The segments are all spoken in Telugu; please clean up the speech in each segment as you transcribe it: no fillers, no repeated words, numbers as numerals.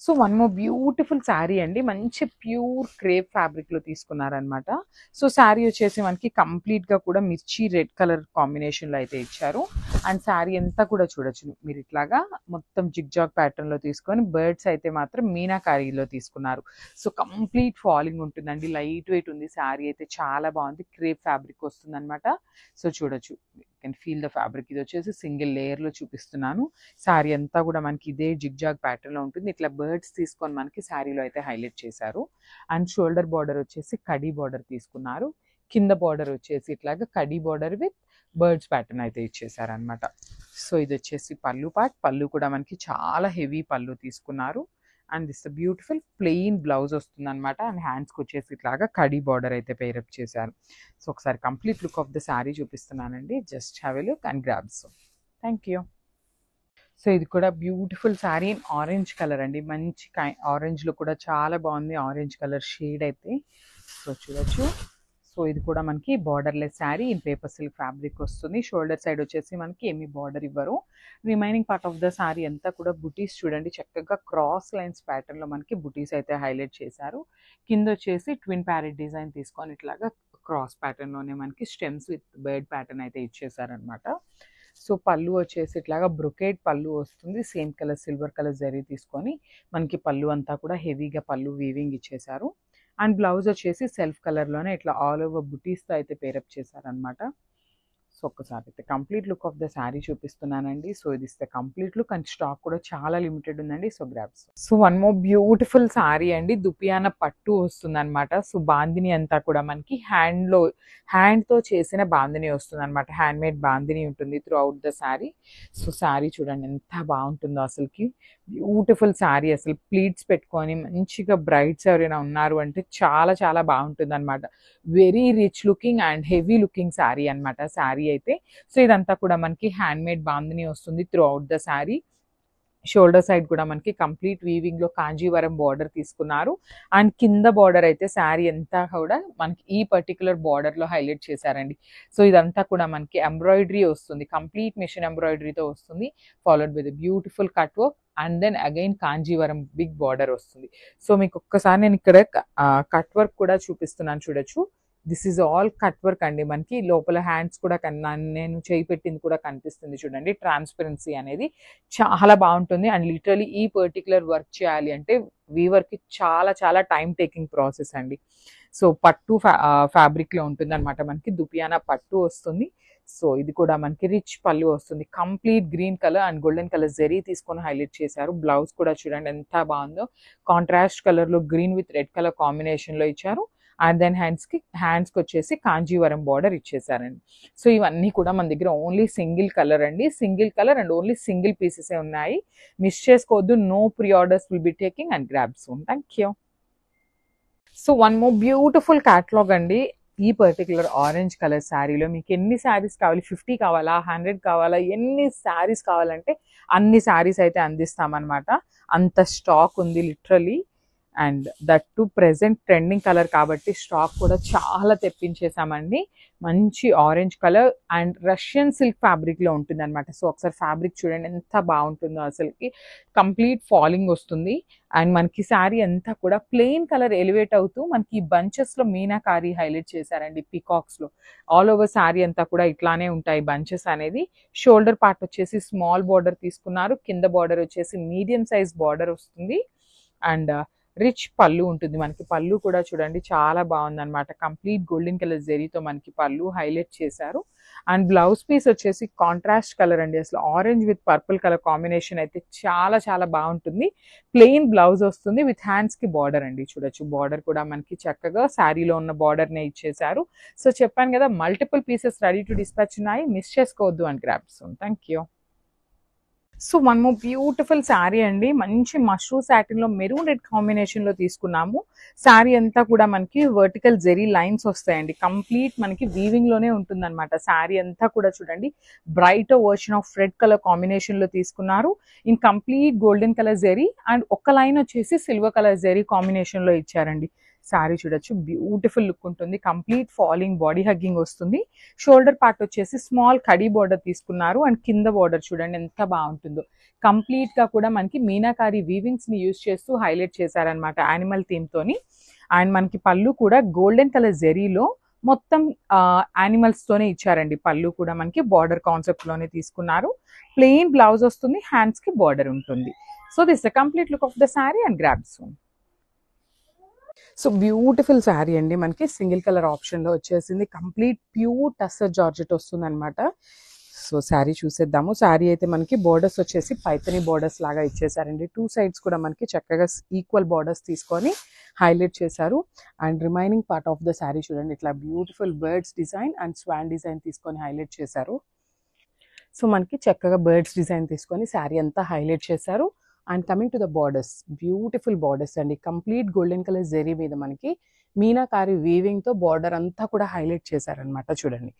So one more beautiful sari అండి, మంచి ప్యూర్ క్రేప్ ఫ్యాబ్రిక్ లో తీసుకున్నారనమాట. సో శారీ వచ్చేసి మనకి కంప్లీట్ గా కూడా మిర్చి రెడ్ కలర్ కాంబినేషన్ లో అయితే ఇచ్చారు. అండ్ శారీ అంతా కూడా చూడొచ్చు మీరు, ఇట్లాగా మొత్తం జిగ్జాగ్ ప్యాటర్న్ లో తీసుకొని బర్డ్స్ అయితే మాత్రం మీనాకారీలో తీసుకున్నారు. సో కంప్లీట్ ఫాలింగ్ ఉంటుందండి, లైట్ వెయిట్ ఉంది. శారీ అయితే చాలా బాగుంది, క్రేప్ ఫ్యాబ్రిక్ వస్తుంది అనమాట. సో చూడొచ్చు, కెన్ ఫీల్ ద ఫ్యాబ్రిక్. ఇది వచ్చేసి సింగిల్ లేయర్ లో చూపిస్తున్నాను. శారీ అంతా కూడా మనకి ఇదే జిగ్జాగ్ ప్యాటర్న్ లో ఉంటుంది. ఇట్లా బర్డ్స్ తీసుకొని మనకి శారీలో అయితే హైలైట్ చేశారు. అండ్ షోల్డర్ బార్డర్ వచ్చేసి కడీ బార్డర్ తీసుకున్నారు. కింద బార్డర్ వచ్చేసి ఇట్లాగా కడీ బార్డర్ విత్ బర్డ్స్ ప్యాటర్న్ అయితే ఇచ్చేసారు అనమాట. సో ఇది వచ్చేసి పళ్ళు పార్ట్. పళ్ళు కూడా మనకి చాలా హెవీ పళ్ళు తీసుకున్నారు. And this beautiful plain blouse వస్తుంది అనమాట. అండ్ హ్యాండ్స్కి వచ్చేసి ఇట్లాగా కడీ బార్డర్ అయితే పేరప్ చేశారు. సో ఒకసారి complete look of the sari చూపిస్తున్నానండి, just have a look and grabs. Thank you. So ఇది కూడా beautiful sari in orange colour అండి, మంచి ఆరెంజ్ లో కూడా చాలా బాగుంది, ఆరెంజ్ కలర్ షేడ్ అయితే. సో చూడొచ్చు. సో ఇది కూడా మనకి borderless sari in paper silk fabric వస్తుంది. షోల్డర్ సైడ్ వచ్చేసి మనకి ఏమి బార్డర్ ఇవ్వరు. Remaining part of the sari అంతా కూడా బుటీస్ చూడండి, చక్కగా క్రాస్ లైన్స్ ప్యాటర్న్ లో మనకి బుటీస్ అయితే హైలైట్ చేశారు. కింద వచ్చేసి ట్విన్ ప్యారెట్ డిజైన్ తీసుకొని ఇట్లాగా క్రాస్ ప్యాటర్న్ లోనే మనకి స్టెమ్స్ విత్ బర్డ్ ప్యాటర్న్ అయితే ఇచ్చేసారనమాట. సో పళ్ళు వచ్చేసి ఇట్లాగా బ్రొకేట్ పళ్ళు వస్తుంది, same colour silver colour zari తీసుకొని మనకి పళ్ళు అంతా కూడా హెవీగా పళ్ళు వీవింగ్ ఇచ్చేసారు. అండ్ బ్లౌజ్ వచ్చేసి సెల్ఫ్ కలర్లోనే ఇట్లా ఆల్ ఓవర్ బుటీస్తో అయితే పేరప్ చేశారనమాట. సో ఒక్కసారి అయితే complete look of the sari చూపిస్తున్నానండి. సో ఇది ఇస్తే కంప్లీట్ లుక్, అండ్ స్టాక్ కూడా చాలా లిమిటెడ్ ఉందండి. So grabs. So one more beautiful sari అండి, దుపియాన పట్టు వస్తుంది అనమాట. సో బాందిని అంతా కూడా మనకి హ్యాండ్తో చేసిన బాందిని వస్తుంది అనమాట. హ్యాండ్ మేడ్ బాందిని ఉంటుంది through out the sari. So sari చూడండి ఎంత బాగుంటుందో అసలుకి, బ్యూటిఫుల్ శారీ. అసలు ప్లీట్స్ పెట్టుకొని మంచిగా బ్రైడ్స్ ఎవరైనా ఉన్నారు అంటే చాలా చాలా బాగుంటుంది అనమాట. Very rich looking and heavy looking sari అనమాట శారీ అయితే. సో ఇదంతా కూడా మనకి హ్యాండ్ మేడ్ బాందిని వస్తుంది throughout the sari. Shoulder side కూడా మనకి కంప్లీట్ వీవింగ్ లో కాంజీవరం బార్డర్ తీసుకున్నారు. అండ్ కింద బార్డర్ అయితే శారీ అంతా కూడా మనకి ఈ పర్టికులర్ బార్డర్ లో హైలైట్ చేశారండి. సో ఇదంతా కూడా మనకి ఎంబ్రాయిడరీ వస్తుంది, కంప్లీట్ మిషన్ ఎంబ్రాయిడరీతో వస్తుంది, followed with beautiful cut work. And then again Kanjeevaram big border వస్తుంది. సో మీకు ఒక్కసారి నేను ఇక్కడ కట్ వర్క్ కూడా చూపిస్తున్నాను చూడొచ్చు. This is all cut work అండి. మనకి లోపల హ్యాండ్స్ కూడా నేను చేయి పెట్టింది కూడా కనిపిస్తుంది చూడండి. ట్రాన్స్పరెన్సీ అనేది చాలా బాగుంటుంది. అండ్ లిటరలీ ఈ పర్టికులర్ వర్క్ చేయాలి అంటే వీవర్కి చాలా చాలా టైం టేకింగ్ ప్రాసెస్ అండి. సో పట్టు ఫ్యాబ్రిక్ లో ఉంటుంది అనమాట, మనకి దుపియానా పట్టు వస్తుంది. సో ఇది కూడా మనకి రిచ్ పళ్ళు వస్తుంది, complete green colour and golden colour zari తీసుకొని హైలైట్ చేశారు. బ్లౌజ్ కూడా చూడండి ఎంత బాగుందో, కాంట్రాస్ట్ కలర్ లో green with red colour combination లో ఇచ్చారు. అండ్ దెన్ హ్యాండ్స్కి వచ్చేసి కాంజీవరం బార్డర్ ఇచ్చేసారండి. సో ఇవన్నీ కూడా మన దగ్గర ఓన్లీ సింగిల్ కలర్ అండి, single colour and only single pieces ఉన్నాయి. మిస్ చేసుకోవద్దు. No pre orders will be taking and grab soon. Thank you. So one more beautiful catalogue అండి. ఈ పర్టికులర్ ఆరెంజ్ కలర్ శారీలో మీకు ఎన్ని శారీస్ కావాలి, 50 కావాలా, 100 కావాలా, ఎన్ని శారీస్ కావాలంటే అన్ని శారీస్ అయితే అందిస్తామన్నమాట. అంత స్టాక్ ఉంది literally. And that to present trending colour కాబట్టి స్టాక్ కూడా చాలా తెప్పించేసామండి. మంచి orange colour and Russian silk fabric లో ఉంటుంది అనమాట. సో ఒకసారి ఫ్యాబ్రిక్ చూడండి ఎంత బాగుంటుందో, అసలుకి కంప్లీట్ ఫాలింగ్ వస్తుంది. అండ్ మనకి శారీ అంతా కూడా ప్లెయిన్ కలర్ ఎలివేట్ అవుతూ మనకి బంచెస్ లో మీనాకారి హైలైట్ చేశారండి, పికాక్స్ లో. ఆల్ ఓవర్ శారీ అంతా కూడా ఇట్లానే ఉంటాయి బంచెస్ అనేది. షోల్డర్ పార్ట్ వచ్చేసి స్మాల్ బార్డర్ తీసుకున్నారు, కింద బార్డర్ వచ్చేసి మీడియం సైజ్ బార్డర్ వస్తుంది. అండ్ రిచ్ పళ్ళు ఉంటుంది మనకి. పళ్ళు కూడా చూడండి చాలా బాగుంది అనమాట, కంప్లీట్ గోల్డెన్ కలర్ జెరీతో మనకి పళ్ళు హైలైట్ చేశారు. అండ్ బ్లౌజ్ పీస్ వచ్చేసి కాంట్రాస్ట్ కలర్ అండి, అసలు orange with purple colour combination అయితే చాలా చాలా బాగుంటుంది. ప్లెయిన్ బ్లౌజ్ వస్తుంది విత్ హ్యాండ్స్ కి బార్డర్ అండి. చూడొచ్చు బార్డర్ కూడా మనకి చక్కగా శారీలో ఉన్న బార్డర్ నే ఇచ్చేసారు. సో చెప్పాను కదా multiple pieces ready to dispatch ఉన్నాయి, మిస్ చేసుకోవద్దు and grab soon. Thank you. So one more beautiful sari అండి, మంచి మష్రూ సాటిన్ లో మెరూన్ రెడ్ కాంబినేషన్ లో తీసుకున్నాము. శారీ అంతా కూడా మనకి వర్టికల్ జెరీ లైన్స్ వస్తాయండి, కంప్లీట్ మనకి వీవింగ్ లోనే ఉంటుంది అనమాట. శారీ అంతా కూడా చూడండి bright version of red colour combination లో తీసుకున్నారు in complete golden colour zari. And ఒక లైన్ వచ్చేసి సిల్వర్ కలర్ జెరీ కాంబినేషన్ లో ఇచ్చారండి. శారీ చూడొచ్చు, బ్యూటిఫుల్ లుక్ ఉంటుంది, కంప్లీట్ ఫాలింగ్ బాడీ హగ్గింగ్ వస్తుంది. షోల్డర్ పార్ట్ వచ్చేసి స్మాల్ కడీ బార్డర్ తీసుకున్నారు అండ్ కింద బార్డర్ చూడండి ఎంత బాగుంటుందో. కంప్లీట్ గా కూడా మనకి మీనాకారి వీవింగ్స్ ని యూజ్ చేస్తూ హైలైట్ చేశారనమాట యానిమల్ థీమ్ తోని. అండ్ మనకి పళ్ళు కూడా గోల్డెన్ కలర్ జెరీలో మొత్తం యానిమల్స్ తోనే ఇచ్చారండి. పళ్ళు కూడా మనకి బార్డర్ కాన్సెప్ట్ లోనే తీసుకున్నారు. ప్లెయిన్ బ్లౌజ్ వస్తుంది, హ్యాండ్స్ కి బార్డర్ ఉంటుంది. So this the complete look of the sari and grab soon. So beautiful sari అండి, మనకి సింగిల్ కలర్ ఆప్షన్ లో వచ్చేసింది. కంప్లీట్ ప్యూర్ టస్సర్ జార్జెట్ వస్తుంది అనమాట. సో శారీ చూసేద్దాము. శారీ అయితే మనకి బోర్డర్స్ వచ్చేసి పైతని బోర్డర్స్ లాగా ఇచ్చేసారండి. 2 సైడ్స్ కూడా మనకి చక్కగా ఈక్వల్ బోర్డర్స్ తీసుకొని హైలైట్ చేశారు. And remaining part of the sari చూడండి, ఇట్లా beautiful birds design and Schwann design తీసుకొని హైలైట్ చేశారు. సో మనకి చక్కగా బర్డ్స్ డిజైన్ తీసుకొని శారీ అంతా హైలైట్ చేశారు. And coming to the borders, beautiful borders అండి. కంప్లీట్ గోల్డెన్ కలర్ జెరీ మీద మనకి మీనాకారి వీవింగ్ తో బార్డర్ అంతా కూడా హైలైట్ చేశారనమాట. చూడండి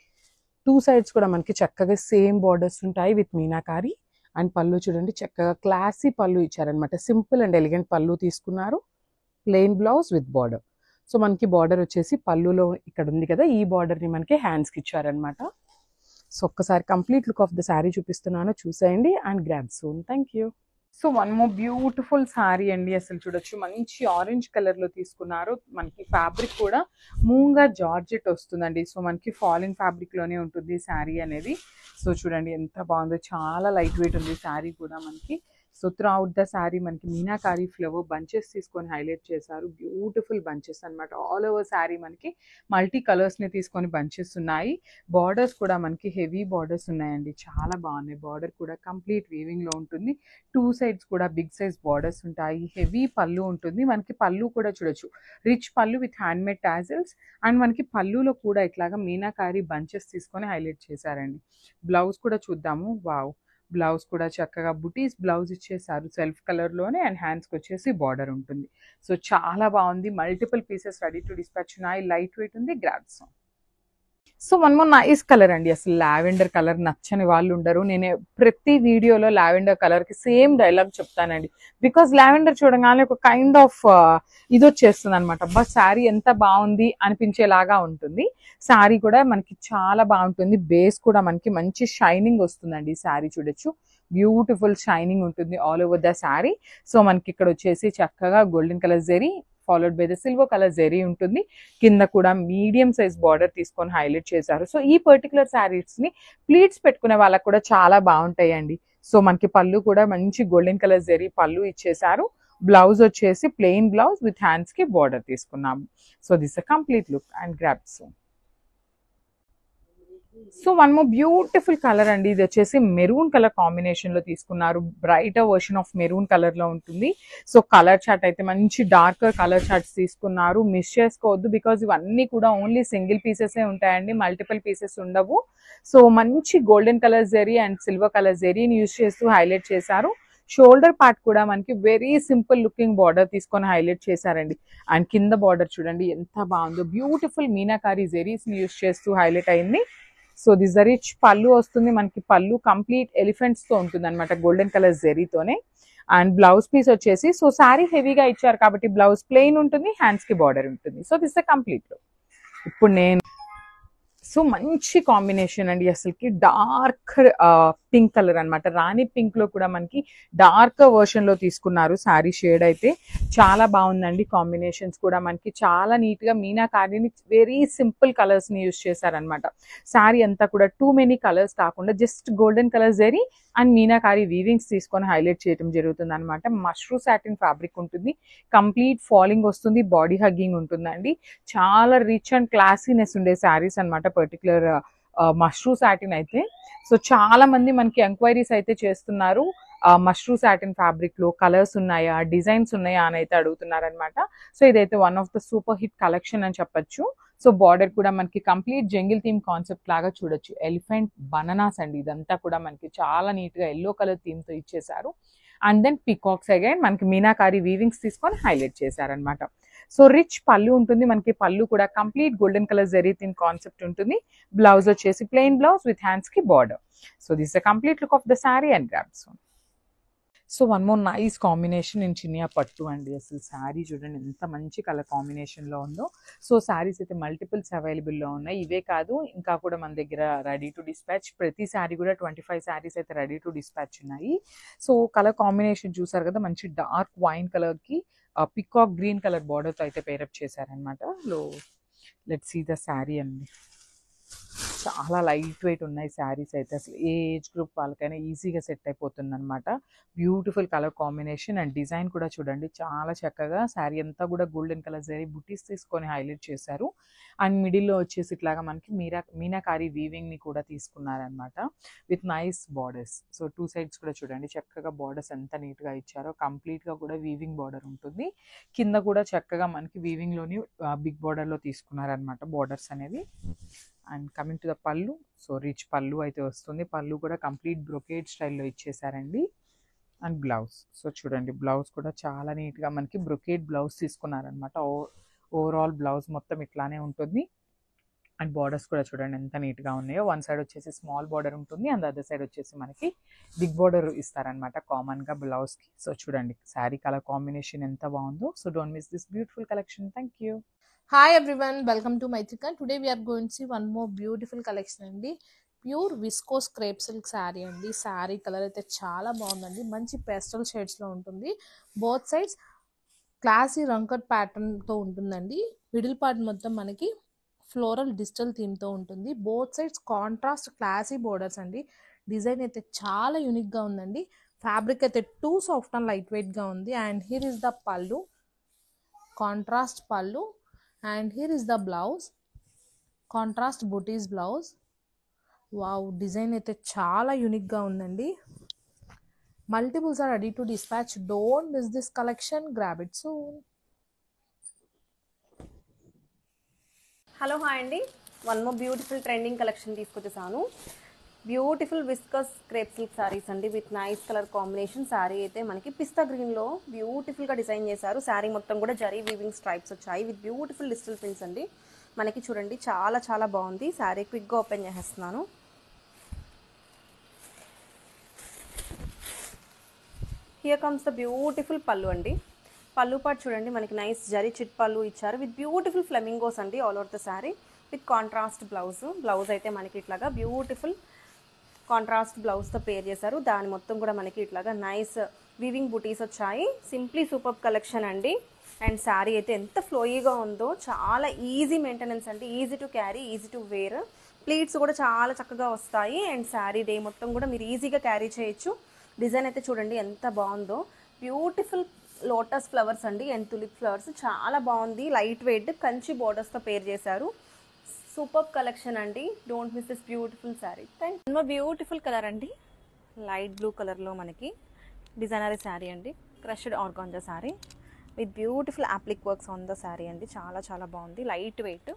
2 సైడ్స్ కూడా మనకి చక్కగా సేమ్ బార్డర్స్ ఉంటాయి విత్ మీనాకారి. అండ్ పళ్ళు చూడండి, చక్కగా క్లాసీ పళ్ళు ఇచ్చారనమాట. సింపుల్ అండ్ ఎలిగెంట్ పళ్ళు తీసుకున్నారు, plain blouse with border. So మనకి బార్డర్ వచ్చేసి పళ్ళులో ఇక్కడ ఉంది కదా, ఈ బార్డర్ ని మనకి హ్యాండ్స్ కి ఇచ్చారనమాట. సో ఒక్కసారి complete look of the sari చూపిస్తున్నాను, చూసేయండి and grab soon. Thank you. So one more beautiful sari అండి, అసలు చూడొచ్చు మంచి ఆరెంజ్ కలర్ లో తీసుకున్నారు. మనకి ఫ్యాబ్రిక్ కూడా మూంగా జార్జెట్ వస్తుందండి. సో మనకి ఫాలింగ్ ఫ్యాబ్రిక్ లోనే ఉంటుంది శారీ అనేది. సో చూడండి ఎంత బాగుందో, చాలా లైట్ వెయిట్ ఉంది శారీ కూడా మనకి. So through out the sari మనకి మీనాకారి ఫ్లవర్ బంచెస్ తీసుకొని హైలైట్ చేశారు. బ్యూటిఫుల్ బంచెస్ అనమాట. ఆల్ ఓవర్ శారీ మనకి మల్టీ కలర్స్ ని తీసుకొని బంచెస్ ఉన్నాయి. బార్డర్స్ కూడా మనకి హెవీ బార్డర్స్ ఉన్నాయండి, చాలా బాగున్నాయి. బార్డర్ కూడా కంప్లీట్ వీవింగ్ లో ఉంటుంది. 2 సైడ్స్ కూడా బిగ్ సైజ్ బార్డర్స్ ఉంటాయి. హెవీ పళ్ళు ఉంటుంది మనకి. పళ్ళు కూడా చూడొచ్చు, రిచ్ పళ్ళు with hand made tassels. And మనకి పళ్ళులో కూడా ఇట్లాగా మీనాకారి బంచెస్ తీసుకొని హైలైట్ చేశారండి. బ్లౌజ్ కూడా చూద్దాము. వావ్, బ్లౌజ్ కూడా చక్కగా బుటీస్ బ్లౌజ్ ఇచ్చేసారు సెల్ఫ్ కలర్ లోనే. అండ్ హ్యాండ్స్కి వచ్చేసి బార్డర్ ఉంటుంది. సో చాలా బాగుంది. Multiple pieces ready to dispatch ఉన్నాయి. లైట్ వెయిట్ ఉంది. Grabs. So one more nice colour అండి, అసలు లావెండర్ కలర్ నచ్చని వాళ్ళు ఉండరు. నేను ప్రతి వీడియోలో లావెండర్ కలర్ కి సేమ్ డైలాగ్ చెప్తానండి. బికాస్ లావెండర్ చూడగానే ఒక కైండ్ ఆఫ్ ఇది వచ్చేస్తుంది అనమాట. అబ్బా శారీ ఎంత బాగుంది అనిపించేలాగా ఉంటుంది. శారీ కూడా మనకి చాలా బాగుంటుంది. బేస్ కూడా మనకి మంచి షైనింగ్ వస్తుందండి. శారీ చూడొచ్చు, బ్యూటిఫుల్ షైనింగ్ ఉంటుంది all over the sari. So మనకి ఇక్కడ వచ్చేసి చక్కగా golden colour zari followed by the silver colour zari ఉంటుంది. కింద కూడా మీడియం సైజ్ బార్డర్ తీసుకొని హైలైట్ చేశారు. సో ఈ పర్టికులర్ శారీస్ ని ప్లీట్స్ పెట్టుకునే వాళ్ళకి కూడా చాలా బాగుంటాయండి. సో మనకి పళ్ళు కూడా మంచి గోల్డెన్ కలర్ జెరీ పళ్ళు ఇచ్చేసారు. బ్లౌజ్ వచ్చేసి ప్లెయిన్ బ్లౌజ్ విత్ హ్యాండ్స్ కి బార్డర్ తీసుకున్నాము. So this a complete look and grab soon. So one more beautiful colour అండి, ఇది వచ్చేసి మెరూన్ కలర్ కాంబినేషన్ లో తీసుకున్నారు. Brighter version of maroon colour లో ఉంటుంది. సో కలర్ చార్ట్ అయితే మంచి డార్కర్ కలర్ చార్ట్స్ తీసుకున్నారు. మిస్ చేసుకోవద్దు, బికాజ్ ఇవన్నీ కూడా ఓన్లీ సింగిల్ పీసెస్ ఉంటాయండి, మల్టిపుల్ పీసెస్ ఉండవు. సో మంచి golden colour zari and silver colour జెరీని యూజ్ చేస్తూ హైలైట్ చేశారు. షోల్డర్ పార్ట్ కూడా మనకి వెరీ సింపుల్ లుకింగ్ బార్డర్ తీసుకొని హైలైట్ చేశారండి. అండ్ కింద బార్డర్ చూడండి ఎంత బాగుందో, బ్యూటిఫుల్ మీనాకారి జెరీస్ ని యూజ్ చేస్తూ హైలైట్ అయింది. So this the rich pallu వస్తుంది మనకి. పళ్ళు కంప్లీట్ ఎలిఫెంట్స్ తో ఉంటుంది అనమాట, గోల్డెన్ కలర్ జెరీతోనే. అండ్ బ్లౌజ్ పీస్ వచ్చేసి, సో శారీ హెవీగా ఇచ్చారు కాబట్టి బ్లౌజ్ ప్లెయిన్ ఉంటుంది, హ్యాండ్స్ కి బార్డర్ ఉంటుంది. So this the complete look. ఇప్పుడు నేను సో మంచి కాంబినేషన్ అండి, అసలుకి డార్క్ పింక్ కలర్ అనమాట. రాణి పింక్ లో కూడా మనకి డార్క్ వర్షన్ లో తీసుకున్నారు శారీ షేడ్ అయితే. చాలా బాగుందండి. కాంబినేషన్స్ కూడా మనకి చాలా నీట్ గా మీనాకారిని వెరీ సింపుల్ కలర్స్ ని యూజ్ చేశారనమాట. శారీ అంతా కూడా టూ మెనీ కలర్స్ కాకుండా just golden colour zari and meenakari weavings తీసుకొని హైలైట్ చేయడం జరుగుతుంది అనమాట. మష్రూ సాటిన్ ఫ్యాబ్రిక్ ఉంటుంది, కంప్లీట్ ఫాలింగ్ వస్తుంది, బాడీ హగ్గింగ్ ఉంటుందండి. చాలా రిచ్ అండ్ క్లాసీనెస్ ఉండే శారీస్ అనమాట పర్టికులర్ మష్రూ సాటిన్ అయితే. సో చాలా మంది మనకి ఎంక్వైరీస్ అయితే చేస్తున్నారు, మష్రూ సాటిన్ ఫ్యాబ్రిక్ లో కలర్స్ ఉన్నాయా, డిజైన్స్ ఉన్నాయా అని అయితే అడుగుతున్నారు అనమాట. సో ఇదైతే one of the super hit collection అని చెప్పొచ్చు. సో బార్డర్ కూడా మనకి కంప్లీట్ జంగిల్ థీమ్ కాన్సెప్ట్ లాగా చూడొచ్చు. ఎలిఫెంట్ బనానాస్ అండి, ఇదంతా కూడా మనకి చాలా నీట్ గా ఎల్లో కలర్ థీమ్ తో ఇచ్చేసారు. అండ్ దెన్ పీకాక్స్ అగైన్ మనకి మీనాకారి వీవింగ్స్ తీసుకొని హైలైట్ చేశారనమాట. సో రిచ్ పళ్ళు ఉంటుంది మనకి. పళ్ళు కూడా complete golden colour zari theme concept ఉంటుంది. బ్లౌజ్ వచ్చేసి ప్లెయిన్ బ్లౌజ్ విత్ హ్యాండ్స్ కి border. So this the complete look of the sari and grabs. So one more nice combination in చినియా పట్టు అండి. అసలు శారీ చూడండి ఎంత మంచి కలర్ కాంబినేషన్లో ఉందో. సో శారీస్ అయితే మల్టిపుల్స్ అవైలబుల్లో ఉన్నాయి. ఇవే కాదు ఇంకా కూడా మన దగ్గర రెడీ టు డిస్పాచ్, ప్రతి శారీ కూడా 25 శారీస్ అయితే రెడీ టు డిస్పాచ్ ఉన్నాయి. సో కలర్ కాంబినేషన్ చూసారు కదా, మంచి డార్క్ వైన్ కలర్కి పికాక్ గ్రీన్ కలర్ బార్డర్తో అయితే పేరప్ చేశారనమాట. లో లెట్స్ సీ ద శారీ అండి. చాలా లైట్ వెయిట్ ఉన్నాయి శారీస్ అయితే. అసలు ఏ ఏజ్ గ్రూప్ వాళ్ళకైనా ఈజీగా సెట్ అయిపోతుంది అనమాట. Beautiful colour combination and design కూడా చూడండి చాలా చక్కగా. శారీ అంతా కూడా గోల్డెన్ కలర్ జరీ బుటీస్ తీసుకొని హైలైట్ చేశారు. అండ్ మిడిల్లో వచ్చేసి ఇట్లాగా మనకి మీనాకారి వీవింగ్ని కూడా తీసుకున్నారనమాట with nice borders. So two sides కూడా చూడండి చక్కగా బార్డర్స్ ఎంత నీట్గా ఇచ్చారో. కంప్లీట్గా కూడా వీవింగ్ బార్డర్ ఉంటుంది. కింద కూడా చక్కగా మనకి వీవింగ్లోని బిగ్ బార్డర్లో తీసుకున్నారనమాట బార్డర్స్ అనేవి. అండ్ కమింగ్ టు ద పళ్ళు, సో రిచ్ పళ్ళు అయితే వస్తుంది. పళ్ళు కూడా కంప్లీట్ బ్రొకేడ్ స్టైల్లో ఇచ్చేసారండి. అండ్ బ్లౌజ్, సో చూడండి బ్లౌజ్ కూడా చాలా నీట్గా మనకి బ్రొకేడ్ బ్లౌజ్ తీసుకున్నారనమాట. ఓవరాల్ బ్లౌజ్ మొత్తం ఇట్లానే ఉంటుంది. అండ్ బార్డర్స్ కూడా చూడండి ఎంత నీట్గా ఉన్నాయో. వన్ సైడ్ వచ్చేసి స్మాల్ బార్డర్ ఉంటుంది అండ్ అదర్ సైడ్ వచ్చేసి మనకి బిగ్ బార్డర్ ఇస్తారనమాట కామన్గా బ్లౌజ్కి. సో చూడండి శారీ కలర్ కాంబినేషన్ ఎంత బాగుందో. So don't miss this beautiful collection. Thank you. Hi everyone, welcome to Maitrika. Today we are going to see one more beautiful collection అండి. Pure viscose crepe silk sari అండి. శారీ కలర్ అయితే చాలా బాగుందండి. మంచి పేస్టల్ షేడ్స్లో ఉంటుంది. బోత్ సైడ్స్ క్లాసీ రంకట్ ప్యాటర్న్తో ఉంటుందండి. మిడిల్ పార్ట్ మొత్తం మనకి ఫ్లోరల్ డిజిటల్ థీమ్తో ఉంటుంది. Both sides contrast classy borders అండి. డిజైన్ అయితే చాలా యూనిక్గా ఉందండి. ఫ్యాబ్రిక్ అయితే టూ సాఫ్ట్ అండ్ లైట్ వెయిట్గా ఉంది. అండ్ హియర్ ఇస్ ద పళ్ళు, కాంట్రాస్ట్ పళ్ళు. And here is the blouse, contrast booties blouse. Wow, design అయితే చాలా యూనిక్ గా ఉందండి. Multiples are ready to dispatch. Don't miss this collection. Grab it soon. Hello hi అండి, one more beautiful trending collection తీసుకొచ్చేసాను. Beautiful viscose crepe silk saris అండి with nice colour combination. Sari అయితే మనకి పిస్తా గ్రీన్లో బ్యూటిఫుల్గా డిజైన్ చేశారు. శారీ మొత్తం కూడా జరీ వీవింగ్ స్ట్రైప్స్ వచ్చాయి విత్ బ్యూటిఫుల్ డిజిటల్ ప్రింట్స్ అండి. మనకి చూడండి చాలా చాలా బాగుంది. శారీ క్విక్గా ఓపెన్ చేసేస్తున్నాను. Here comes the beautiful pallu అండి. పళ్ళు పార్ట్ చూడండి మనకి నైస్ జరీ చిట్ పళ్ళు ఇచ్చారు విత్ బ్యూటిఫుల్ ఫ్లెమింగోస్ అండి all over the sari with contrast blouse. Blouse అయితే మనకి ఇట్లాగా బ్యూటిఫుల్ కాంట్రాస్ట్ బ్లౌజ్తో పేర్ చేశారు. దాని మొత్తం కూడా మనకి ఇట్లాగా నైస్ వీవింగ్ బుటీస్ వచ్చాయి. సింప్లీ సూపర్ కలెక్షన్ అండి. అండ్ శారీ అయితే ఎంత ఫ్లోయీగా ఉందో, చాలా ఈజీ మెయింటెనెన్స్ అండి. Easy to carry, easy to wear. Pleats కూడా చాలా చక్కగా వస్తాయి. అండ్ శారీ డే మొత్తం కూడా మీరు ఈజీగా క్యారీ చేయొచ్చు. డిజైన్ అయితే చూడండి ఎంత బాగుందో. బ్యూటిఫుల్ లోటస్ ఫ్లవర్స్ అండి అండ్ తులిప్ ఫ్లవర్స్ చాలా బాగుంది. లైట్ వెయిట్ కంచి బోర్డర్స్తో పేర్ చేశారు. సూపర్ కలెక్షన్ అండి. Don't miss this beautiful sari. Thank you. Beautiful colour అండి, లైట్ బ్లూ కలర్లో మనకి డిజైనరీ శారీ అండి. Crushed organza sari with beautiful applique works on the sari అండి. చాలా చాలా బాగుంది. లైట్ వెయిట్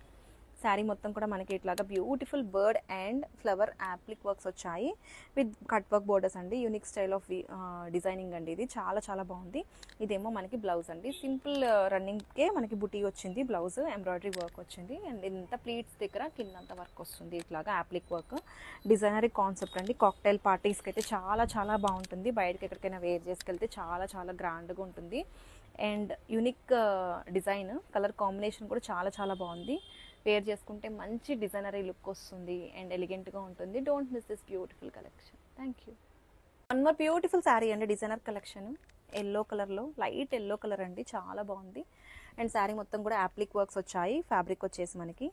శారీ మొత్తం కూడా మనకి ఇట్లాగా beautiful bird and flower applique works వచ్చాయి విత్ కట్ వర్క్ బోర్డర్స్ అండి. యూనిక్ స్టైల్ ఆఫ్ డిజైనింగ్ అండి. ఇది చాలా చాలా బాగుంది. ఇదేమో మనకి బ్లౌజ్ అండి. సింపుల్ రన్నింగ్కే మనకి బుటీ వచ్చింది. బ్లౌజ్ ఎంబ్రాయిడరీ వర్క్ వచ్చింది అండ్ ఇంత ప్లీట్స్ దగ్గర కిందంత వర్క్ వస్తుంది. ఇట్లాగా అప్లిక్ వర్క్ డిజైనరీ కాన్సెప్ట్ అండి. కాక్టైల్ పార్టీస్కి అయితే చాలా చాలా బాగుంటుంది. బయటకి ఎక్కడికైనా వేర్ చేసుకెళ్తే చాలా చాలా గ్రాండ్గా ఉంటుంది. And unique design, colour combination కూడా చాలా చాలా బాగుంది. వేర్ చేసుకుంటే మంచి డిజైనరీ లుక్ వస్తుంది అండ్ ఎలిగెంట్గా ఉంటుంది. Don't miss this beautiful collection. Thank you. One more beautiful sari అండి. డిజైనర్ కలెక్షన్ ఎల్లో కలర్లో, లైట్ ఎల్లో కలర్ అండి. చాలా బాగుంది. అండ్ శారీ మొత్తం కూడా అప్లిక్ వర్క్స్ వచ్చాయి. ఫ్యాబ్రిక్ వచ్చేసి మనకి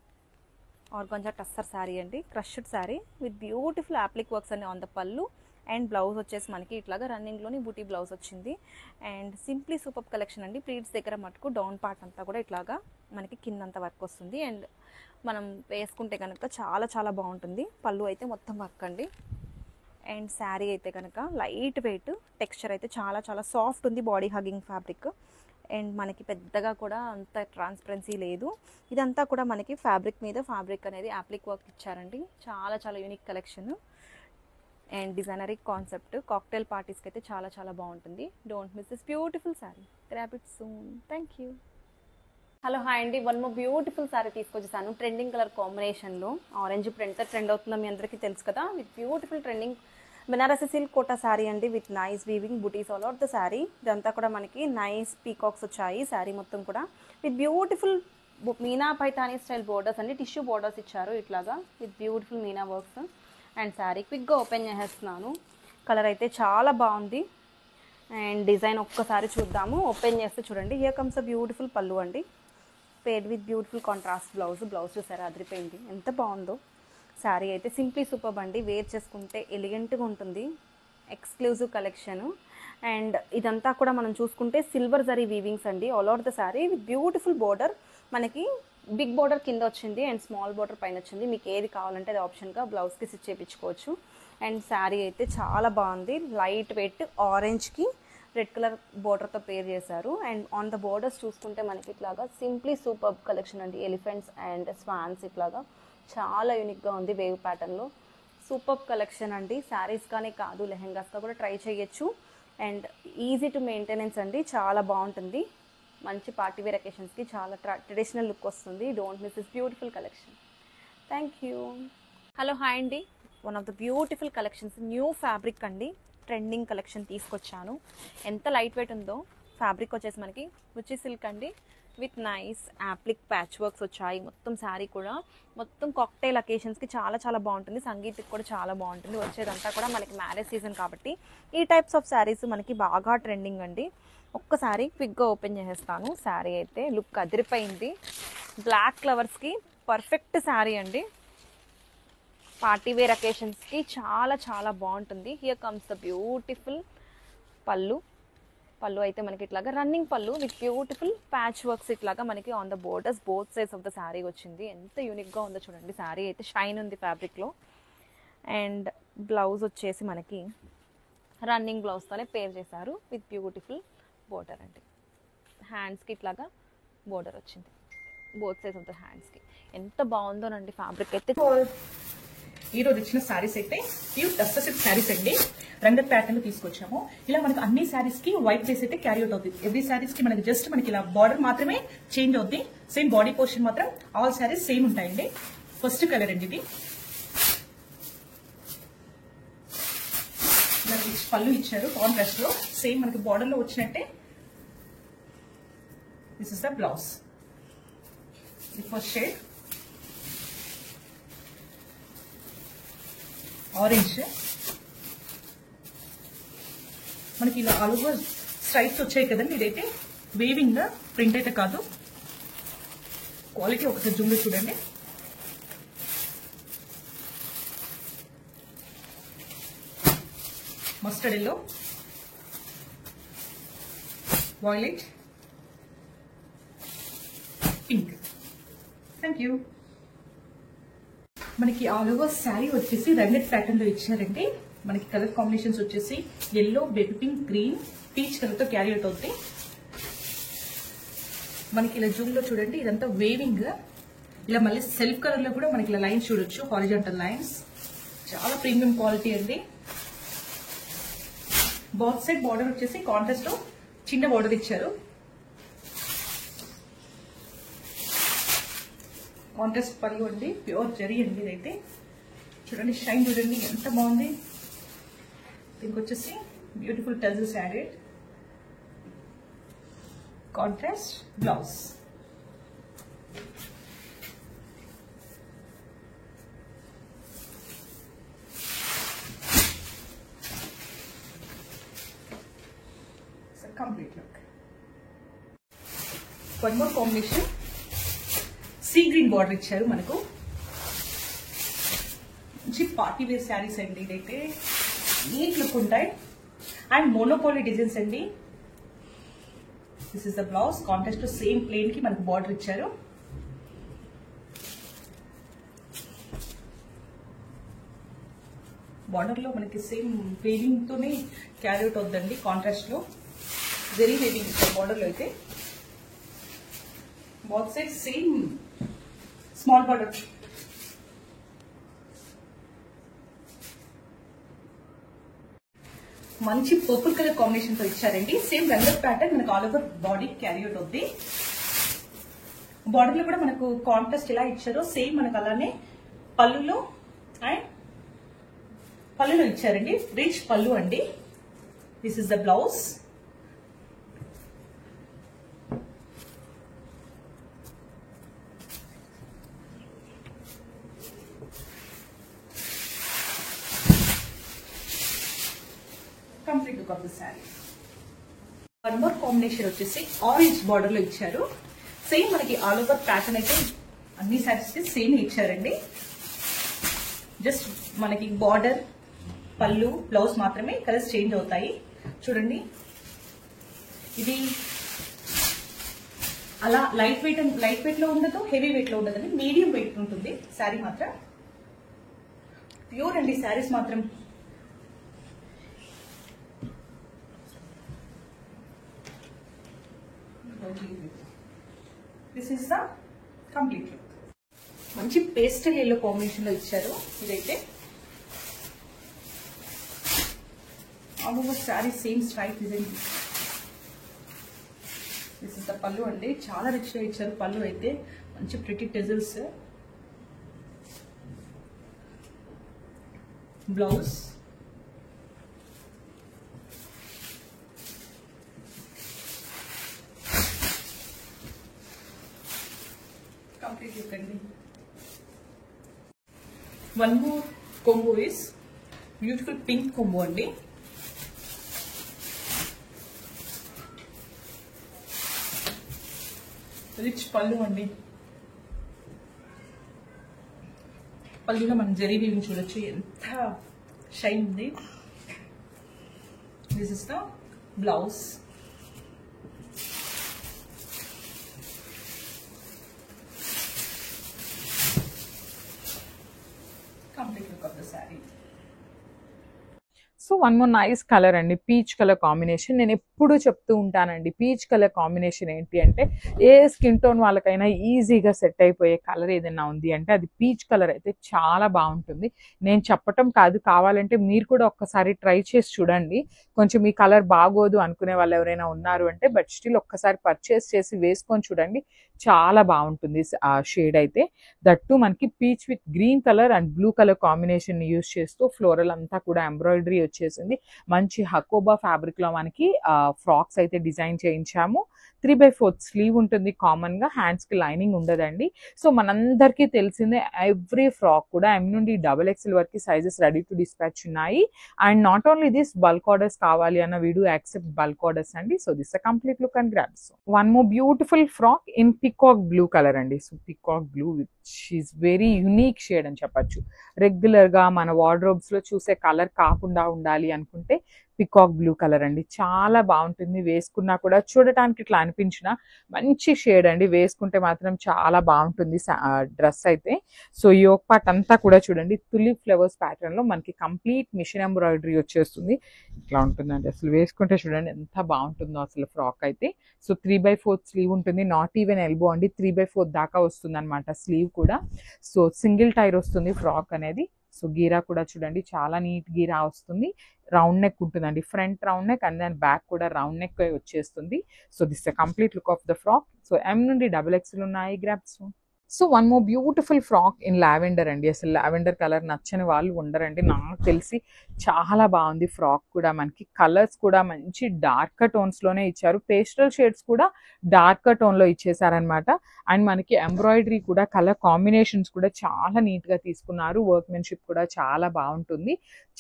ఆర్గాంజా టస్సర్ శారీ అండి. Crushed sari with beautiful applique works అండి on the pallu. And blouse వచ్చేసి మనకి ఇట్లాగా రన్నింగ్లోని బూటీ బ్లౌజ్ వచ్చింది. అండ్ సింప్లీ సూపర్ కలెక్షన్ అండి. ప్లీట్స్ దగ్గర మటుకు డౌన్ పార్ట్ అంతా కూడా ఇట్లాగా మనకి కిందంత వర్క్ వస్తుంది. అండ్ మనం వేసుకుంటే కనుక చాలా చాలా బాగుంటుంది. పళ్ళు అయితే మొత్తం వర్క్ అండి. అండ్ శారీ అయితే కనుక లైట్ వెయిట్, టెక్స్చర్ అయితే చాలా చాలా సాఫ్ట్ ఉంది. బాడీ హగ్గింగ్ ఫ్యాబ్రిక్ అండ్ మనకి పెద్దగా కూడా అంత ట్రాన్స్పరెన్సీ లేదు. ఇదంతా కూడా మనకి ఫ్యాబ్రిక్ మీద ఫ్యాబ్రిక్ అనేది అప్లిక్ వర్క్ ఇచ్చారండి. చాలా చాలా unique collection and designer concept. Cocktail పార్టీస్కి అయితే చాలా చాలా బాగుంటుంది. Don't miss this beautiful sari. Grab it soon. Thank you. Hello hi అండి, వన్ మోర్ బ్యూటిఫుల్ శారీ తీసుకొచ్చేసాను. ట్రెండింగ్ కలర్ కాంబినేషన్లో ఆరెంజ్ ప్రింట్ ట్రెండ్ అవుతుందో మీ అందరికీ తెలుసు కదా. With beautiful trending Banarasi silk Kota sari అండి with nice weaving butis all out the sari. ఇదంతా కూడా మనకి నైస్ పీకాక్స్ వచ్చాయి శారీ మొత్తం కూడా with beautiful Meena Paithani style borders అండి. టిష్యూ బోర్డర్స్ ఇచ్చారు ఇట్లాగా with beautiful Meena works. And sari క్విక్గా ఓపెన్ చేసేస్తున్నాను. కలర్ అయితే చాలా బాగుంది. అండ్ డిజైన్ ఒక్కసారి చూద్దాము. ఓపెన్ చేస్తే చూడండి, here comes a beautiful pallu అండి, paired with beautiful contrast blouse. Blouse చూసారా అదిరిపోయింది, ఎంత బాగుందో. శారీ అయితే సింప్లీ సూపర్ అండి, వేర్ చేసుకుంటే ఎలిగెంట్గా ఉంటుంది. Exclusive collection. అండ్ ఇదంతా కూడా మనం చూసుకుంటే సిల్వర్ జరీ వీవింగ్స్ అండి all over the sari with beautiful border. మనకి బిగ్ బోర్డర్ కింద వచ్చింది అండ్ స్మాల్ బోర్డర్ పైన వచ్చింది. మీకు ఏది కావాలంటే అది ఆప్షన్గా బ్లౌజ్కి స్టిచ్ చేయించుకోవచ్చు. అండ్ శారీ అయితే చాలా బాగుంది. లైట్ వెయిట్ ఆరెంజ్కి రెడ్ కలర్ బోర్డర్తో పేర్ చేశారు. అండ్ ఆన్ ద బోర్డర్స్ చూసుకుంటే మనకి ఇట్లాగా సింప్లీ సూపర్ కలెక్షన్ అండి. ఎలిఫెంట్స్ అండ్ స్వాన్స్ ఇట్లాగా చాలా యూనిక్గా ఉంది వేవ్ ప్యాటర్న్లో. సూపర్ కలెక్షన్ అండి. శారీస్ కానీ కాదు, లెహెంగాస్గా కూడా ట్రై చేయొచ్చు. అండ్ ఈజీ టు మెయింటెనెన్స్ అండి, చాలా బాగుంటుంది. మంచి పార్టీ వేర్ అకేషన్స్కి చాలా ట్రెడిషనల్ లుక్ వస్తుంది. Don't miss this beautiful collection. Thank you. Hello hi అండి. One of the beautiful collections, new fabric అండి, ట్రెండింగ్ కలెక్షన్ తీసుకొచ్చాను. ఎంత లైట్ వెయిట్ ఉందో. ఫ్యాబ్రిక్ వచ్చేసి మనకి రుచి సిల్క్ అండి with nice appliqué patch works వచ్చాయి. మొత్తం శారీ కూడా మొత్తం కాక్టైల్ అకేషన్స్కి చాలా చాలా బాగుంటుంది. సంగీత్కి కూడా చాలా బాగుంటుంది. వచ్చేదంతా కూడా మనకి మ్యారేజ్ సీజన్ కాబట్టి ఈ టైప్స్ ఆఫ్ శారీస్ మనకి బాగా ట్రెండింగ్ అండి. ఒక్కసారి క్విక్గా ఓపెన్ చేసేస్తాను. శారీ అయితే లుక్ అదిరిపోయింది. బ్లాక్ ఫ్లవర్స్కి పర్ఫెక్ట్ శారీ అండి. పార్టీ వేర్ అకేషన్స్కి చాలా చాలా బాగుంటుంది. హియర్ కమ్స్ ద బ్యూటిఫుల్ పళ్ళు. పళ్ళు అయితే మనకి ఇట్లాగా రన్నింగ్ పళ్ళు విత్ బ్యూటిఫుల్ ప్యాచ్ వర్క్స్ ఇట్లాగా మనకి on the borders both sides of the sari వచ్చింది. ఎంత యూనిక్గా ఉందో చూడండి. శారీ అయితే షైన్ ఉంది ఫ్యాబ్రిక్లో. అండ్ బ్లౌజ్ వచ్చేసి మనకి రన్నింగ్ బ్లౌజ్తోనే పేర్ చేశారు విత్ బ్యూటిఫుల్ బోర్డర్ అండి. హ్యాండ్స్కి ఇట్లాగా బోర్డర్ వచ్చింది బోత్ సైడ్స్ ఆఫ్ ద హ్యాండ్స్కి. ఎంత బాగుందోనండి ఫ్యాబ్రిక్ అయితే. ఈ రోజు ఇచ్చిన శారీస్ అయితే ప్యూర్ డస్ట్ సిల్క్ శారీస్ అండి. రంగత్ ప్యాటర్న్ తీసుకొచ్చాము. ఇలా మనకి అన్ని శారీస్ కి వైట్ బేస్ అయితే క్యారీ అవుట్ అవుతుంది. ఎవ్రీ శారీస్ కి మనకి జస్ట్ మనకి ఇలా బార్డర్ మాత్రమే చేంజ్ అవుతుంది. సేమ్ బాడీ పోర్షన్ మాత్రం ఆల్ శారీస్ సేమ్ ఉంటాయండి. ఫస్ట్ కలర్ అండి ఇది. మనకి పళ్ళు ఇచ్చారు కాంట్రాస్ట్ లో, సేమ్ మనకి బార్డర్ లో వచ్చినట్టే. This is the blouse. The first shade orange. మనకి ఇలా ఆల్ ఓవర్ స్ట్రైప్స్ వచ్చాయి కదండి. ఇదైతే వేవింగ్ ప్రింట్ అయితే కాదు. క్వాలిటీ ఒకసారి జూమ్ లో చూడండి. Mustard yellow, violet, pink. Thank you. మనకి ఆల్ ఓవర్ శారీ వచ్చేసి రంగత్ ప్యాటర్న్ లో ఇచ్చారండి. మనకి కలర్ కాంబినేషన్స్ వచ్చేసి yellow, baby pink, green, peach colour తో క్యారీ అవుట్ అవుతాయి. మనకి ఇలా జూమ్ లో చూడండి, ఇదంతా వేవింగ్. ఇలా మళ్ళీ సెల్ఫ్ కలర్ లో కూడా మనకి ఇలా లైన్స్ చూడొచ్చు, హారిజాంటల్ లైన్స్. చాలా ప్రీమియం క్వాలిటీ అండి. బోత్ సైడ్ బార్డర్ వచ్చేసి కాంట్రాస్ట్ లో చిన్న బార్డర్ ఇచ్చారు. కాంట్రాస్ట్ పళ్ళు అండి, ప్యూర్ జరీ అండి. ఇదైతే చూడండి, షైన్ చూడండి ఎంత బాగుంది. దీనికి వచ్చేసి బ్యూటిఫుల్ టెల్స్ added. Contrast blouse. Complete look. One more combination, sea green border ఇచ్చారు మనకు. మంచి పార్టీ వేర్ శారీస్ అండి. ఇదైతే నీట్ లుక్ ఉంటాయి అండ్ మోనోపోలీ డిజైన్స్ అండి. This is the blouse. Contrast to same plain కి మనకు బార్డర్ ఇచ్చారు. బార్డర్ లో మనకి సేమ్ వేవింగ్ తోనే క్యారీ అవుట్ అవుతుందండి. కాంట్రాస్ట్ లో జరీ వేవింగ్ ఇచ్చారు బార్డర్ లో అయితే. Both side same small border. మంచి పర్పుల్ కలర్ కాంబినేషన్ తో ఇచ్చారండి. సేమ్ రంగత్ ప్యాటర్న్ మనకు all over body carry out అవుతుంది. బార్డర్ లో కూడా మనకు కాంట్రాస్ట్ ఎలా ఇచ్చారో సేమ్ మనకు అలానే పళ్ళులో అండ్ పళ్ళులో ఇచ్చారండి, రిచ్ పళ్ళు అండి. This is the blouse. Complete look of the sari. One more combination వచ్చేసి ఆరెంజ్ బార్డర్ లో ఇచ్చారు. సేమ్ మనకి ఆల్ ఓవర్ ప్యాటర్న్ అయితే అన్ని శారీస్ కి సేమ్ ఇచ్చారండి. జస్ట్ మనకి బార్డర్, పళ్ళు, బ్లౌజ్ మాత్రమే కలర్స్ చేంజ్ అవుతాయి. చూడండి, ఇది అలా లైట్ వెయిట్ లో ఉండదు, హెవీ వెయిట్ లో ఉండదు, మీడియం వెయిట్ ఉంటుంది శారీ మాత్రం. ప్యూర్ అండి శారీస్ మాత్రం. This is the complete look. మంచి పేస్టల్ ఎల్లో కాంబినేషన్ లో ఇచ్చారు. ఇదైతే almost sari same straight design. This is the pallu అండి, చాలా రిచ్ గా ఇచ్చారు. పళ్ళు అయితే మంచి pretty tassels. Blouse, complete look అండి. One more combo is beautiful pink combo అండి. రిచ్ పళ్ళు అండి. పళ్ళులో మనం జరీ వీవింగ్ చూడొచ్చు, ఎంత షైన్ ఉంది. This is the blouse. Complete look of the sari. So one more nice colour అండి, పీచ్ కలర్ కాంబినేషన్. నేను ఎప్పుడు చెప్తూ ఉంటానండి, పీచ్ కలర్ కాంబినేషన్ ఏంటి అంటే ఏ స్కిన్ టోన్ వాళ్ళకైనా ఈజీగా సెట్ అయిపోయే కలర్ ఏదైనా ఉంది అంటే అది పీచ్ కలర్ అయితే చాలా బాగుంటుంది. నేను చెప్పటం కాదు, కావాలంటే మీరు కూడా ఒక్కసారి ట్రై చేసి చూడండి. కొంచెం ఈ కలర్ బాగోదు అనుకునే వాళ్ళు ఎవరైనా ఉన్నారు అంటే, బట్ స్టిల్ ఒక్కసారి పర్చేస్ చేసి వేసుకొని చూడండి, చాలా బాగుంటుంది ఆ షేడ్ అయితే. దట్టు మనకి peach with green colour and blue colour combination use చేస్తూ ఫ్లోరల్ అంతా కూడా ఎంబ్రాయిడరీ వచ్చేసింది. మంచి హకోబా ఫ్యాబ్రిక్ లో మనకి ఫ్రాక్స్ అయితే డిజైన్ చేయించాము. 3/4 స్లీవ్ ఉంటుంది కామన్ గా, హ్యాండ్స్ కి లైనింగ్ ఉండదండి. సో మనందరికీ తెలిసిందే ఎవ్రీ ఫ్రాక్ కూడా M నుండి XXL వరకు సైజెస్ రెడీ టు డిస్పాచ్ ఉన్నాయి. And not only this, bulk orders కావాలి అన్న we do accept bulk orders అండి. So this complete look and grabs. One more beautiful frock in peacock blue colour అండి. So peacock blue which is very unique shade అని చెప్పచ్చు. రెగ్యులర్ గా మన వార్డ్రోబ్స్ లో చూసే కలర్ కాకుండా ఉండాలి అనుకుంటే పికాక్ బ్లూ కలర్ అండి, చాలా బాగుంటుంది. వేసుకున్నా కూడా చూడటానికి ఇట్లా అనిపించిన మంచి షేడ్ అండి, వేసుకుంటే మాత్రం చాలా బాగుంటుంది డ్రెస్ అయితే. సో ఈ ఒక పార్ట్ అంతా కూడా చూడండి, తులిప్ ఫ్లవర్స్ ప్యాటర్న్ లో మనకి కంప్లీట్ మిషన్ ఎంబ్రాయిడరీ వచ్చేస్తుంది. ఇట్లా ఉంటుందండి, అసలు వేసుకుంటే చూడండి ఎంత బాగుంటుందో అసలు ఫ్రాక్ అయితే. సో 3/4 స్లీవ్ ఉంటుంది, నాట్ ఈవెన్ ఎల్బో అండి, 3/4 దాకా వస్తుంది అనమాట స్లీవ్ కూడా. సో సింగిల్ టైర్ వస్తుంది ఫ్రాక్ అనేది. సో గీరా కూడా చూడండి, చాలా నీట్ గీరా వస్తుంది. రౌండ్ నెక్ ఉంటుందండి, ఫ్రంట్ రౌండ్ నెక్ అండ్ దాని బ్యాక్ కూడా రౌండ్ నెక్ వచ్చేస్తుంది. So this complete look of the frock. So M నుండి XXL ఉన్నాయి grabs. So one more beautiful frock in lavender అండి. అసలు లావెండర్ కలర్ నచ్చని వాళ్ళు ఉండరండి, నాకు తెలిసి. చాలా బాగుంది ఫ్రాక్ కూడా. మనకి కలర్స్ కూడా మంచి డార్క్ టోన్స్ లోనే ఇచ్చారు, పేస్టల్ షేడ్స్ కూడా డార్క్ టోన్ లో ఇచ్చేసారనమాట. అండ్ మనకి ఎంబ్రాయిడరీ కూడా, కలర్ కాంబినేషన్స్ కూడా చాలా నీట్ గా తీసుకున్నారు. వర్క్మెన్షిప్ కూడా చాలా బాగుంటుంది.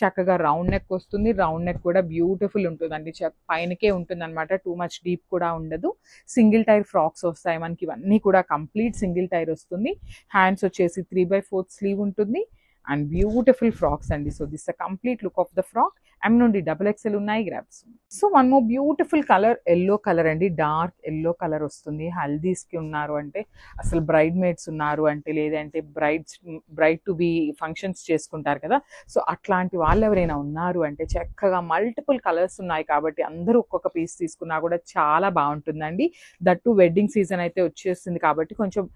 చక్కగా రౌండ్ నెక్ వస్తుంది, రౌండ్ నెక్ కూడా బ్యూటిఫుల్ ఉంటుందండి, పైనకే ఉంటుంది అనమాట, టూ మచ్ డీప్ కూడా ఉండదు. సింగిల్ టైర్ ఫ్రాక్స్ వస్తాయి మనకి, ఇవన్నీ కూడా కంప్లీట్ సింగిల్ టైర్ వస్తుంది. హ్యాండ్స్ వచ్చేసి 3/4 స్లీవ్ ఉంటుంది అండ్ బ్యూటిఫుల్ ఫ్రాక్స్ అండి. So this complete look of the frock. M నుండి XXL ఉన్నాయి grabs. So one more beautiful colour, yellow colour అండి, డార్క్ ఎల్లో కలర్ వస్తుంది. హల్దీస్ కి ఉన్నారు అంటే, అసలు బ్రైడ్ మేడ్స్ ఉన్నారు అంటే, లేదంటే బ్రైడ్ టు బి ఫంక్షన్స్ చేసుకుంటారు కదా, సో అట్లాంటి వాళ్ళు ఎవరైనా ఉన్నారు అంటే చక్కగా మల్టిపుల్ కలర్స్ ఉన్నాయి కాబట్టి అందరూ ఒక్కొక్క పీస్ తీసుకున్నా కూడా చాలా బాగుంటుందండి. దట్టు వెడ్డింగ్ సీజన్ అయితే వచ్చేస్తుంది కాబట్టి కొంచెం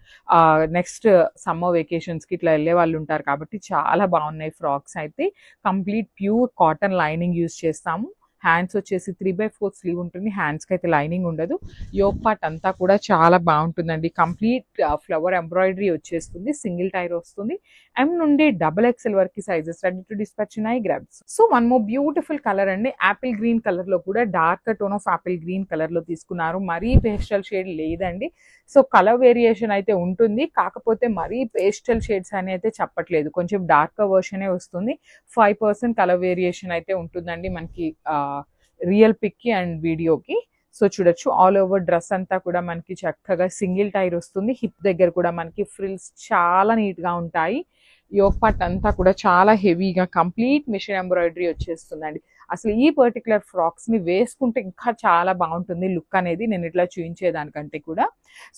నెక్స్ట్ సమ్మర్ వెకేషన్స్ కి ఇట్లా వెళ్ళే వాళ్ళు ఉంటారు కాబట్టి చాలా బాగున్నాయి ఫ్రాక్స్ అయితే. Complete pure cotton lining use చేస్తాము హ్యాండ్స్ వచ్చేసి 3/4 స్లీవ్ ఉంటుంది, హ్యాండ్స్కి అయితే లైనింగ్ ఉండదు. యోక్ పార్ట్ అంతా కూడా చాలా బాగుంటుందండి. కంప్లీట్ ఫ్లవర్ ఎంబ్రాయిడరీ వచ్చేస్తుంది, సింగిల్ టైర్ వస్తుంది. M నుండి XXL వరకు సైజెస్ రెడీ టు డిస్పాచ్ ఉన్నాయి, grabs. So one more beautiful colour అండి, యాపిల్ గ్రీన్ కలర్ లో కూడా dark tone of Apple green colour లో తీసుకున్నారు. మరీ పేస్టల్ షేడ్ లేదండి. సో కలర్ వేరియేషన్ అయితే ఉంటుంది, కాకపోతే మరీ పేస్టల్ షేడ్స్ అని అయితే చెప్పట్లేదు, కొంచెం డార్క్ వర్షన్ వస్తుంది. 5% కలర్ వేరియేషన్ అయితే ఉంటుందండి మనకి రియల్ పిక్ కి అండ్ వీడియోకి. సో చూడొచ్చు ఆల్ ఓవర్ డ్రెస్ అంతా కూడా మనకి చక్కగా సింగిల్ టైర్ వస్తుంది. హిప్ దగ్గర కూడా మనకి ఫ్రిల్స్ చాలా నీట్ గా ఉంటాయి. యోక్ పార్ట్ అంతా కూడా చాలా హెవీగా కంప్లీట్ మిషన్ ఎంబ్రాయిడరీ వచ్చేస్తుందండి. అసలు ఈ పర్టికులర్ ఫ్రాక్స్ ని వేసుకుంటే ఇంకా చాలా బాగుంటుంది లుక్ అనేది, నేను ఇట్లా చూపించేదానికంటే కూడా.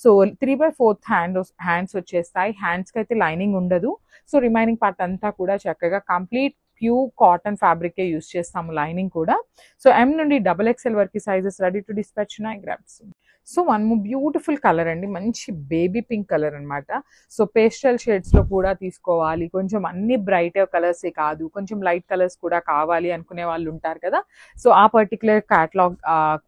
సో 3/4 హ్యాండ్స్ వచ్చేస్తాయి, హ్యాండ్స్కి అయితే లైనింగ్ ఉండదు. సో రిమైనింగ్ పార్ట్ అంతా కూడా చక్కగా కంప్లీట్ ప్యూర్ కాటన్ ఫ్యాబ్రికే యూస్ చేస్తాము, లైనింగ్ కూడా. సో M నుండి XXL వరకు సైజెస్ రెడీ టు డిస్పాచ్ ఉన్నాయి, grabs. So one more beautiful colour అండి, మంచి బేబీ పింక్ కలర్ అనమాట. సో పేస్టల్ షేడ్స్ లో కూడా తీసుకోవాలి, కొంచెం అన్ని బ్రైట్ కలర్సే కాదు, కొంచెం లైట్ కలర్స్ కూడా కావాలి అనుకునే వాళ్ళు ఉంటారు కదా. సో ఆ పర్టికులర్ క్యాటలాగ్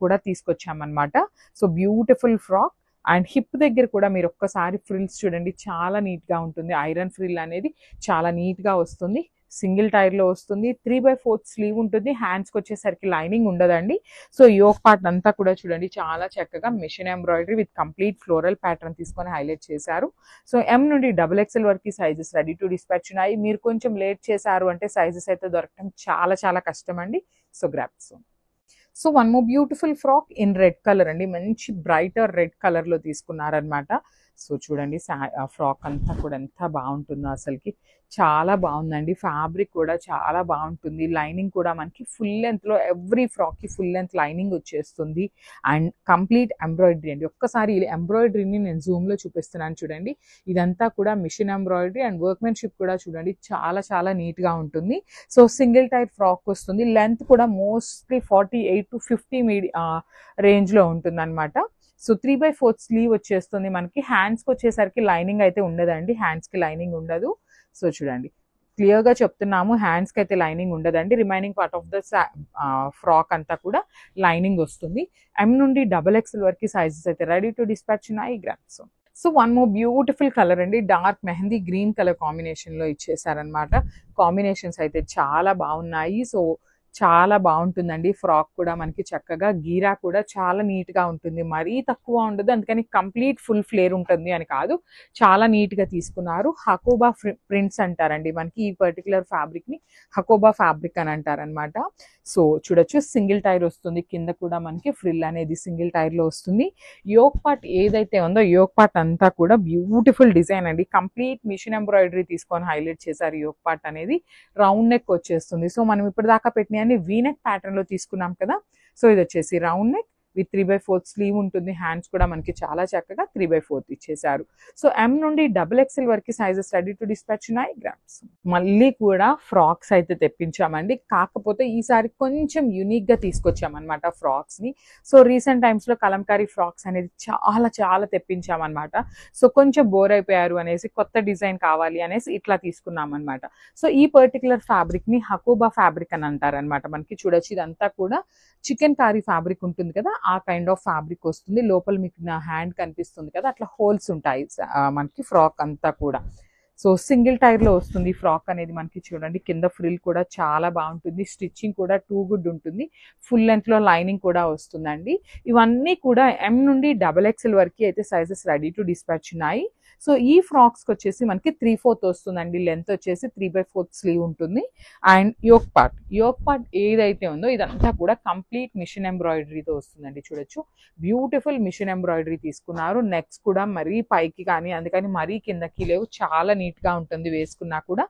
కూడా తీసుకొచ్చామన్నమాట. So beautiful frock and hip దగ్గర కూడా మీరు ఒక్కసారి ఫ్రిల్స్ చూడండి, చాలా నీట్ గా ఉంటుంది. ఐరన్ ఫ్రిల్ అనేది చాలా నీట్ గా వస్తుంది, సింగిల్ టైర్ లో వస్తుంది. 3/4 స్లీవ్ ఉంటుంది, హ్యాండ్స్ కి వచ్చేసరికి లైనింగ్ ఉండదండి. సో యోక్ పార్ట్ అంతా కూడా చూడండి చాలా చక్కగా machine embroidery with complete floral pattern తీసుకొని హైలైట్ చేశారు. సో M నుండి XXL వరకు సైజెస్ రెడీ టు డిస్పాచ్ ఉన్నాయి. మీరు కొంచెం లేట్ చేశారు అంటే సైజెస్ అయితే దొరకడం చాలా చాలా కష్టం అండి. So grabs. So one more beautiful frock in red colour అండి, మంచి బ్రైటర్ రెడ్ కలర్ లో తీసుకున్నారనమాట. సో చూడండి ఫ్రాక్ అంతా కూడా ఎంత బాగుంటుందో, అసలుకి చాలా బాగుందండి. ఫ్యాబ్రిక్ కూడా చాలా బాగుంటుంది, లైనింగ్ కూడా మనకి ఫుల్ లెంత్ లో ఎవ్రీ ఫ్రాక్ కి ఫుల్ లెంత్ లైనింగ్ వచ్చేస్తుంది అండ్ కంప్లీట్ ఎంబ్రాయిడరీ అండి. ఒక్కసారి ఎంబ్రాయిడరీని నేను జూమ్ లో చూపిస్తున్నాను చూడండి, ఇదంతా కూడా మిషన్ ఎంబ్రాయిడరీ అండ్ వర్క్మెన్షిప్ కూడా చూడండి చాలా చాలా నీట్ గా ఉంటుంది. సో సింగిల్ టైప్ ఫ్రాక్ వస్తుంది, లెంత్ కూడా మోస్ట్లీ 48 to 50 రేంజ్ లో ఉంటుంది అనమాట. సో 3/4 స్లీవ్ వచ్చేస్తుంది మనకి. హ్యాండ్స్కి వచ్చేసరికి లైనింగ్ అయితే ఉండదండి, హ్యాండ్స్కి లైనింగ్ ఉండదు. సో చూడండి క్లియర్గా చెప్తున్నాము, హ్యాండ్స్కి అయితే లైనింగ్ ఉండదండి. Remaining part of the frock అంతా కూడా లైనింగ్ వస్తుంది. M నుండి XXL వరకు సైజెస్ అయితే రెడీ టు డిస్పాచ్ ఉన్నాయి, grabs. So one more beautiful colour అండి, dark mehndi green colour combination లో ఇచ్చేసారనమాట. కాంబినేషన్స్ అయితే చాలా బాగున్నాయి. సో చాలా బాగుంటుందండి. ఫ్రాక్ కూడా మనకి చక్కగా గీరా కూడా చాలా నీట్ గా ఉంటుంది, మరీ తక్కువ ఉండదు, అందుకని కంప్లీట్ ఫుల్ ఫ్లేర్ ఉంటుంది అని కాదు, చాలా నీట్ గా తీసుకున్నారు. హకోబా ప్రింట్స్ అంటారండి మనకి ఈ పర్టికులర్ ఫ్యాబ్రిక్ ని, హకోబా ఫ్యాబ్రిక్ అని అంటారనమాట. సో చూడొచ్చు సింగిల్ టైర్ వస్తుంది, కింద కూడా మనకి ఫ్రిల్ అనేది సింగిల్ టైర్ లో వస్తుంది. యోక్ పార్ట్ ఏదైతే ఉందో యోక్ పార్ట్ అంతా కూడా బ్యూటిఫుల్ డిజైన్ అండి, కంప్లీట్ మిషన్ ఎంబ్రాయిడరీ తీసుకొని హైలైట్ చేశారు. యోక్ పార్ట్ అనేది రౌండ్ నెక్ వచ్చేస్తుంది. సో మనం ఇప్పుడు దాకా పెట్టిన వీనెక్ ప్యాటర్న్ లో తీసుకున్నాం కదా. సో ఇది వచ్చేసి రౌండ్ నెక్ విత్ 3/4 స్లీవ్ ఉంటుంది, హ్యాండ్స్ కూడా మనకి చాలా చక్కగా 3/4 ఇచ్చేసారు. సో M నుండి XXL వరకు సైజెస్ రెడీ టు డిస్పాచ్ ఉన్నాయి, గ్రాబ్స్. మళ్ళీ కూడా ఫ్రాక్స్ అయితే తెప్పించామండి, కాకపోతే ఈసారి కొంచెం యూనిక్ గా తీసుకొచ్చామన్నమాట ఫ్రాక్స్ ని. సో రీసెంట్ టైమ్స్ లో కలంకారీ ఫ్రాక్స్ అనేది చాలా చాలా తెప్పించామన్నమాట. సో కొంచెం బోర్ అయిపోయారు అనేసి కొత్త డిజైన్ కావాలి అనేసి ఇట్లా తీసుకున్నాం అనమాట. సో ఈ పర్టికులర్ ఫ్యాబ్రిక్ ని హకోబా ఫ్యాబ్రిక్ అని అంటారనమాట. మనకి చూడొచ్చు ఇదంతా కూడా చికెన్ కారీ ఫ్యాబ్రిక్ ఉంటుంది కదా, ఆ కైండ్ ఆఫ్ ఫ్యాబ్రిక్ వస్తుంది. లోపల మీకు నా హ్యాండ్ కనిపిస్తుంది కదా, అట్లా హోల్స్ ఉంటాయి మనకి ఫ్రాక్ అంతా కూడా. సో సింగిల్ టైర్ లో వస్తుంది ఫ్రాక్ అనేది మనకి. చూడండి కింద ఫ్రిల్ కూడా చాలా బాగుంటుంది, స్టిచ్చింగ్ కూడా టూ గుడ్ ఉంటుంది, ఫుల్ లెంత్ లో లైనింగ్ కూడా వస్తుందండి. ఇవన్నీ కూడా M నుండి XXL వరకు అయితే సైజెస్ రెడీ టు డిస్పాచ్ ఉన్నాయి. సో ఈ ఫ్రాక్స్ కి వచ్చేసి మనకి 3/4 వస్తుందండి, లెంత్ వచ్చేసి 3/4 స్లీవ్ ఉంటుంది. అండ్ యోక్ పార్ట్ ఏదైతే ఉందో ఇదంతా కూడా కంప్లీట్ మిషన్ ఎంబ్రాయిడరీతో వస్తుందండి. చూడొచ్చు బ్యూటిఫుల్ మిషన్ ఎంబ్రాయిడరీ తీసుకున్నారు. నెక్స్ కూడా మరీ పైకి కానీ అందుకని మరీ కిందకి లేవు, చాలా నీట్ గా ఉంటుంది వేసుకున్నా కూడా.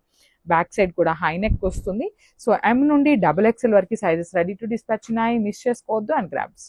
బ్యాక్ సైడ్ కూడా హై నెక్ వస్తుంది. సో M నుండి XXL వరకు సైజెస్ రెడీ టు డిస్పాచ్ ఉన్నాయి, మిస్ చేసుకోవద్దు అండ్ గ్రాబ్స్.